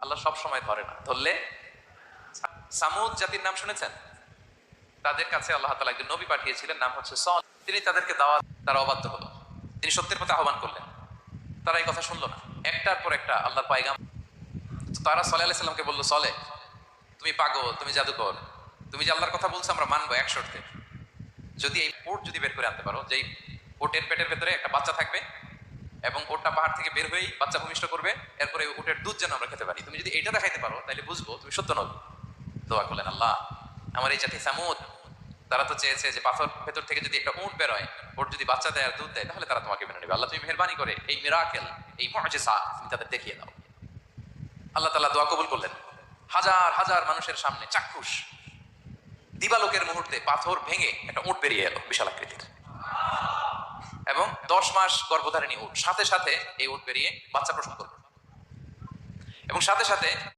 আল্লাহ সব সময় ধরে না, ধরলে। সামুদ জাতির নাম শুনেছেন? তাদের কাছে আল্লাহ তাআলা একজন নবী পাঠিয়েছিলেন, নাম হচ্ছে সল। তিনি তাদেরকে দাওয়াত, তারা অবাধ্য হলো। তিনি সত্যের পথে আহ্বান করলেন, তারা এই কথা শুনলো না। একটার পর একটা আল্লাহর পয়গাম। তারা সলেহ আলাইহিস সালামকে বললো, সলেহ তুমি পাগল, তুমি জাদুকর, তুমি যে আল্লাহর কথা বলছো আমরা মানবো এক শর্তে, যদি এই ওট যদি বের করে আনতে পারো, যেই ওটের পেটের ভেতরে একটা বাচ্চা থাকবে এবং ওটটা পাহাড় থেকে বের হয়েই বাচ্চা ভূমিষ্ঠ করবে, এরপরে ওটের দুধ যেন আমরা খেতে পারি, তুমি যদি এটা দেখাইতে পারো তাহলে বুঝবো তুমি সত্য নবী। দোয়া করলেন, আল্লাহ আমার এই জাতি সামুদ, তারা তো চেয়েছে যে পাথর ভেতর থেকে যদি একটা উট বেরোয়, ওট যদি বাচ্চা দেয় আর দুধ দেয়, তাহলে তারা তোমাকে মেনে নেবে। আল্লাহ তুমি মেহেরবানি করে এই মিরাকেল, এই মুআজিজা তুমি তাদের দেখিয়ে দাও। আল্লাহ তাআলা দোয়া কবুল করলেন। হাজার হাজার মানুষের সামনে চাক্ষুষ দিবালোকের মুহূর্তে পাথর ভেঙে একটা উট বেরিয়ে এলো বিশাল আকৃতির, এবং 10 মাস গর্ভধারিণী উট, সাথে সাথে এই উট বেরিয়ে বাচ্চা প্রসব করবে এবং সাথে সাথে